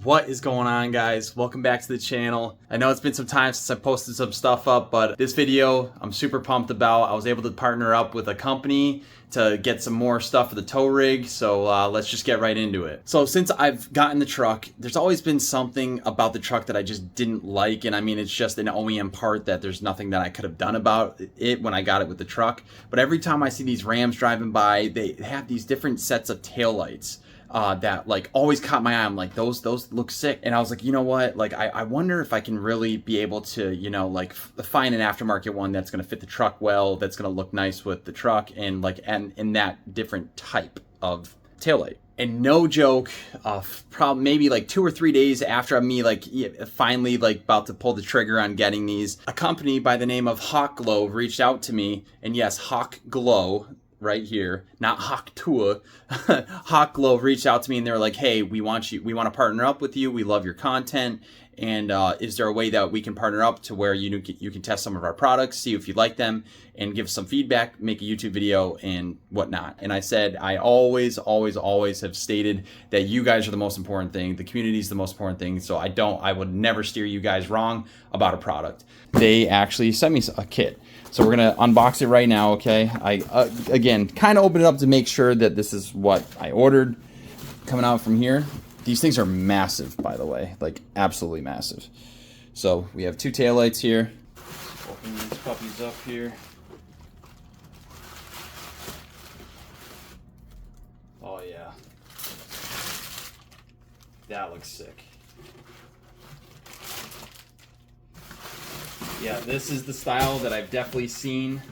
What is going on, guys? Welcome back to the channel. I know it's been some time since I posted some stuff up, but this video I'm super pumped about. I was able to partner up with a company to get some more stuff for the tow rig, so let's just get right into it. So since I've gotten the truck, there's always been something about the truck that I just didn't like, and I mean, it's just an OEM part that there's nothing that I could have done about it when I got it with the truck. But every time I see these Rams driving by, they have these different sets of taillights that like always caught my eye. I'm like, those look sick. And I was like, you know what, like I wonder if I can really be able to, you know, like find an aftermarket one that's going to fit the truck well, that's going to look nice with the truck, and like and in that different type of taillight. And no joke, probably maybe like 2 or 3 days after me like finally like about to pull the trigger on getting these, a company by the name of Hawkglow reached out to me. And yes, Hawkglow right here, not Hawktour. Hawkglow reached out to me and they were like, hey, we want to partner up with you. We love your content. And is there a way that we can partner up to where you can test some of our products, see if you like them, and give some feedback, make a YouTube video and whatnot? And I said, I always have stated that you guys are the most important thing. The community is the most important thing. So I would never steer you guys wrong about a product. They actually sent me a kit. So we're gonna unbox it right now, okay? I again kind of open it up to make sure that this is what I ordered. Coming out from here, these things are massive, by the way, like absolutely massive. So we have 2 taillights here. Open these puppies up here. Oh yeah, that looks sick. Yeah, this is the style that I've definitely seen.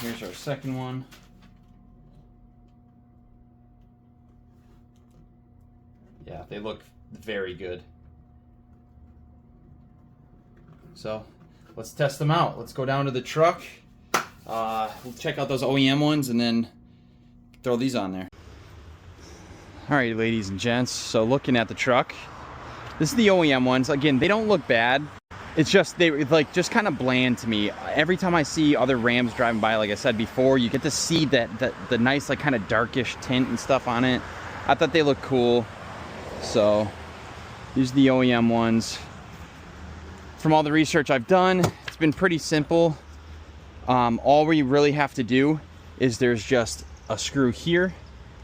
Here's our second one. Yeah, they look very good. So let's test them out. Let's go down to the truck. We'll check out those OEM ones and then throw these on there. All right, ladies and gents. So looking at the truck, this is the OEM ones. Again, they don't look bad. It's just they like just kind of bland to me. Every time I see other Rams driving by, like I said before, you get to see the nice like kind of darkish tint and stuff on it. I thought they looked cool. So these are the OEM ones. From all the research I've done, it's been pretty simple. All we really have to do is there's just a screw here,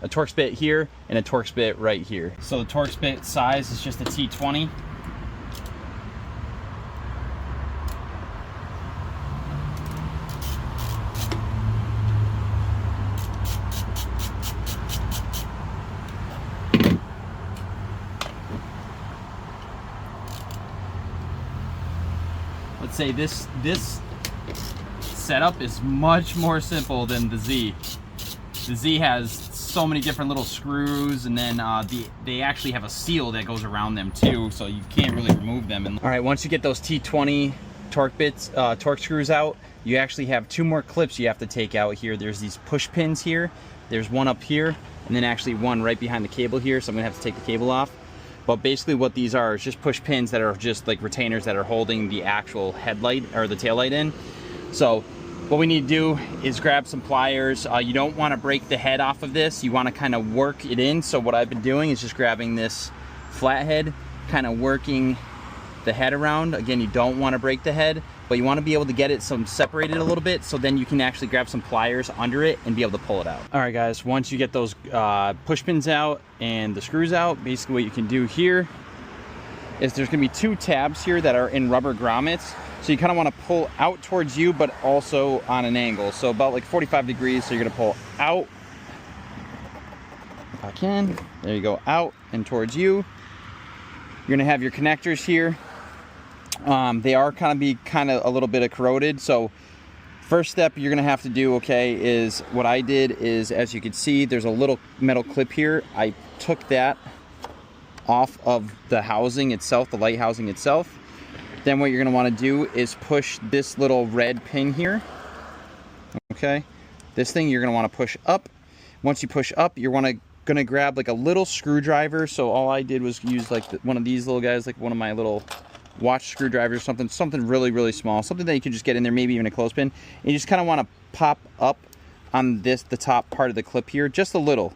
a Torx bit here, and a Torx bit right here. So the Torx bit size is just a T20. Let's say this setup is much more simple than the Z. The Z has so many different little screws, and then they actually have a seal that goes around them too, so you can't really remove them. All right, once you get those T20 Torx screws out, you actually have 2 more clips you have to take out here. There's these push pins here. There's one up here, and then actually one right behind the cable here, so I'm gonna have to take the cable off. But basically what these are is just push pins that are just like retainers that are holding the actual headlight or the taillight in. So what we need to do is grab some pliers. You don't want to break the head off of this. You want to kind of work it in. So what I've been doing is just grabbing this flathead, kind of working the head around. Again, you don't want to break the head, but you want to be able to get it separated a little bit, so then you can actually grab some pliers under it and be able to pull it out. All right, guys, once you get those push pins out and the screws out, basically what you can do here is there's going to be 2 tabs here that are in rubber grommets. So you kind of want to pull out towards you, but also on an angle. So about like 45 degrees. So you're going to pull out. If I can. There you go. Out and towards you. You're going to have your connectors here. They are kind of a little bit corroded. So first step you're going to have to do, okay, is what I did is, as you can see, there's a little metal clip here. I took that off of the housing itself, the light housing itself. Then what you're going to want to do is push this little red pin here. Okay, this thing you're going to want to push up. Once you push up, you want to gonna grab like a little screwdriver. So all I did was use like one of these little guys, like one of my little watch screwdrivers, something really small, something that you can just get in there, maybe even a clothespin. And you just kind of want to pop up on the top part of the clip here, just a little,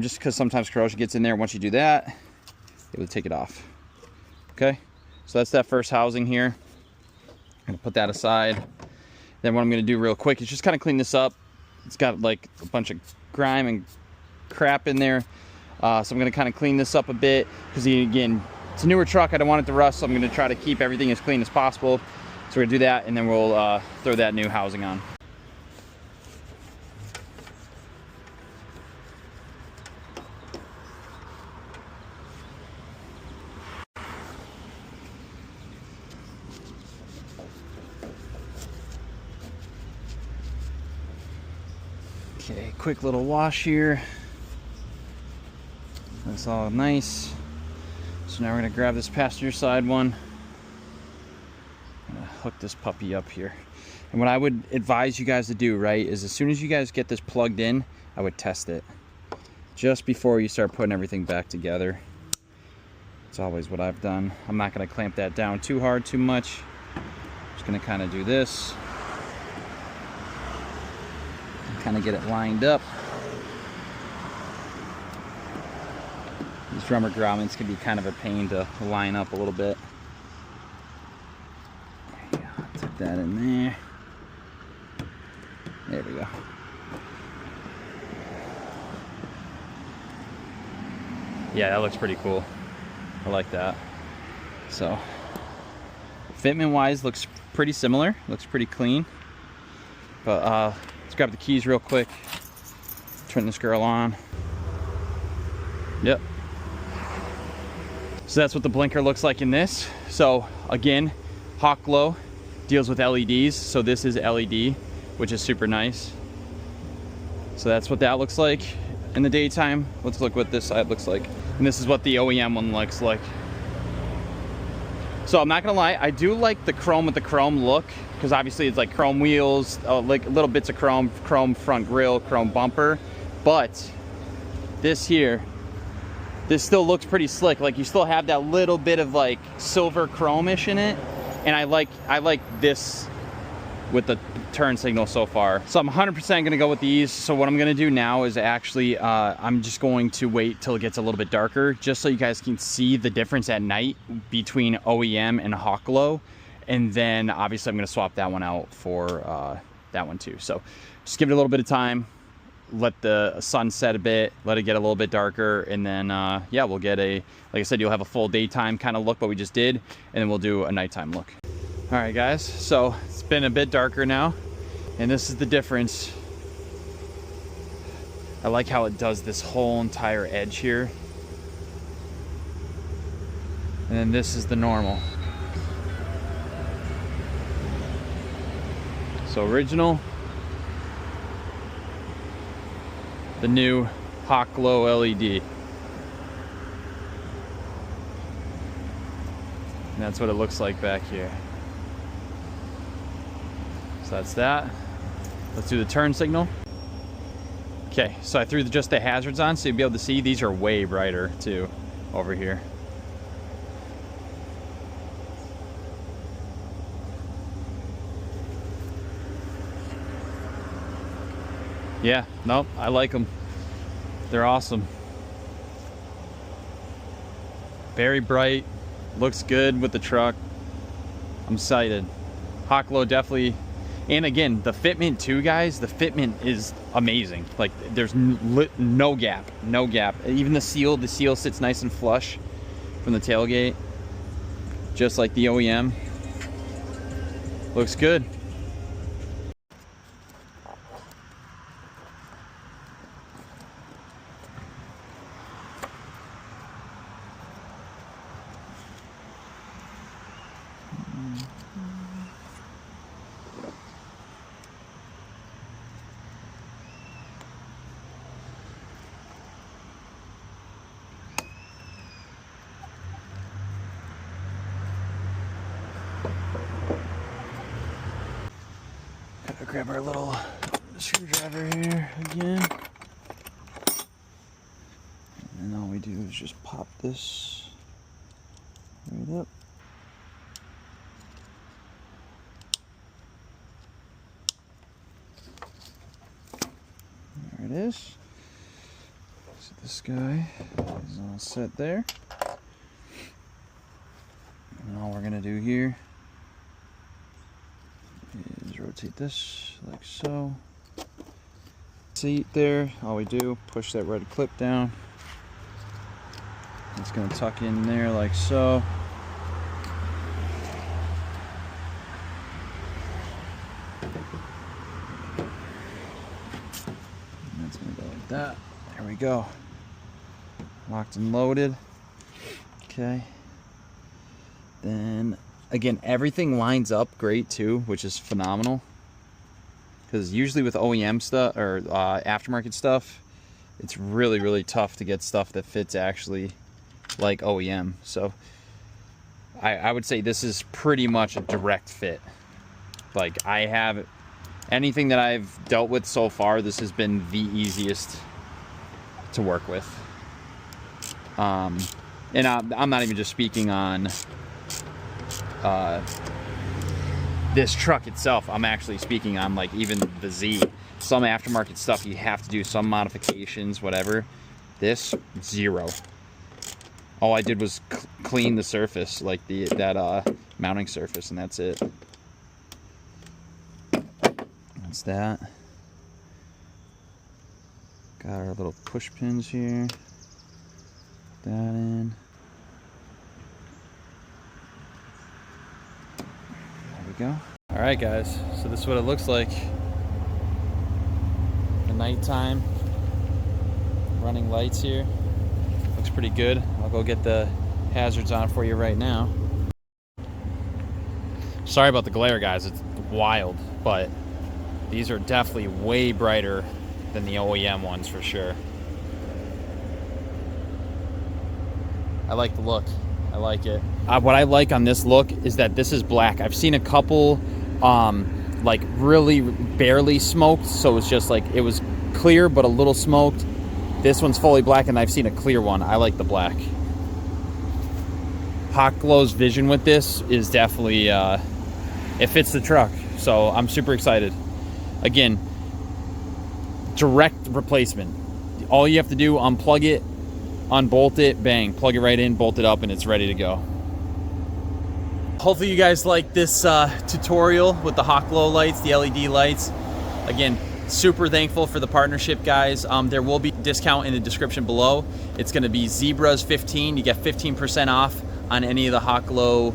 just because sometimes corrosion gets in there. Once you do that, it will take it off. Okay, so that's that first housing here. I'm gonna put that aside. Then what I'm gonna do real quick is just kind of clean this up. It's got like a bunch of grime and crap in there, so I'm gonna kind of clean this up a bit, because again, it's a newer truck. I don't want it to rust, so I'm gonna try to keep everything as clean as possible. So we're gonna do that, and then we'll throw that new housing on. Okay, quick little wash here. That's all nice. So now we're gonna grab this passenger side one. I'm gonna hook this puppy up here. And what I would advise you guys to do, right, is as soon as you guys get this plugged in, I would test it. Just before you start putting everything back together. It's always what I've done. I'm not gonna clamp that down too hard, too much. Just gonna kind of do this. Kind of get it lined up. These drummer grommets can be kind of a pain to line up a little bit. There you go. Tuck that in there. There we go. Yeah, that looks pretty cool. I like that. So, fitment wise, looks pretty similar. Looks pretty clean. But let's grab the keys real quick. Turn this girl on. Yep. So that's what the blinker looks like in this. So again, Hawkglow deals with LEDs. So this is LED, which is super nice. So that's what that looks like in the daytime. Let's look what this side looks like. And this is what the OEM one looks like. So I'm not gonna lie, I do like the chrome with the chrome look, because obviously it's like chrome wheels, like little bits of chrome, chrome front grille, chrome bumper. But this here, this still looks pretty slick. Like you still have that little bit of like silver chromish in it. And I like this with the turn signal so far. So I'm 100% gonna go with these. So what I'm gonna do now is actually, I'm just going to wait till it gets a little bit darker, just so you guys can see the difference at night between OEM and Hawkglow. And then obviously I'm gonna swap that one out for that one too. So just give it a little bit of time, let the sun set a bit, let it get a little bit darker, and then yeah, we'll get a, like I said, you'll have a full daytime kind of look, what we just did, and then we'll do a nighttime look. All right guys, so it's been a bit darker now, and this is the difference. I like how it does this whole entire edge here, and then this is the normal. So original, the new Hawkglow LED. And that's what it looks like back here. So that's that. Let's do the turn signal. Okay, so I threw just the hazards on so you'll be able to see these are way brighter too over here. Yeah, nope, I like them. They're awesome. Very bright, looks good with the truck. I'm excited. Hawkglow definitely, and again, the fitment too, guys. The fitment is amazing. Like there's no gap, no gap. Even the seal sits nice and flush from the tailgate, just like the OEM. Looks good. Gotta grab our little screwdriver here again. do is just pop this right up. There it is. So this guy is all set there. And all we're gonna do here is rotate this like so. Seat there, all we do, push that red clip down. It's gonna tuck in there like so. And that's gonna go like that. There we go. Locked and loaded. Okay. Then again, everything lines up great too, which is phenomenal. Because usually with OEM stuff or aftermarket stuff, it's really, really tough to get stuff that fits actually like OEM. So I would say this is pretty much a direct fit. Like, I have anything that I've dealt with so far, this has been the easiest to work with. And I'm not even just speaking on this truck itself. I'm actually speaking on like even the Z. Some aftermarket stuff you have to do some modifications, whatever. This, zero. All I did was clean the surface, like that mounting surface, and that's it. That's that. Got our little push pins here. Put that in. Go. All right, guys, so this is what it looks like at nighttime. Running lights here, looks pretty good. I'll go get the hazards on for you right now. Sorry about the glare, guys, it's wild, but these are definitely way brighter than the OEM ones for sure. I like the look. I like it. What I like on this look is that this is black. I've seen a couple like really barely smoked, so it's just like it was clear but a little smoked. This one's fully black, and I've seen a clear one. I like the black. Hawkglow's vision with this is definitely it fits the truck, so I'm super excited. Again, direct replacement. All you have to do, unplug it, unbolt it, bang, plug it right in, bolt it up, and it's ready to go. Hopefully you guys like this tutorial with the Hawkglow lights, the LED lights. Again, super thankful for the partnership, guys. There will be a discount in the description below. It's gonna be Z-Bruhz 15. You get 15% off on any of the Hawkglow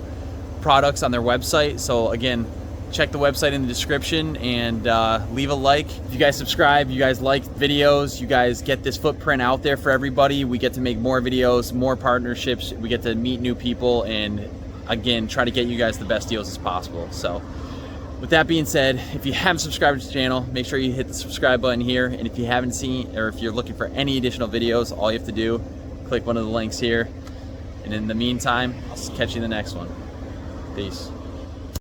products on their website. So again, check the website in the description and leave a like. If you guys subscribe, you guys like videos, you guys get this footprint out there for everybody. We get to make more videos, more partnerships. We get to meet new people and again, try to get you guys the best deals as possible. So with that being said, if you haven't subscribed to the channel, make sure you hit the subscribe button here. And if you haven't seen, or if you're looking for any additional videos, all you have to do, click one of the links here. And in the meantime, I'll catch you in the next one. Peace.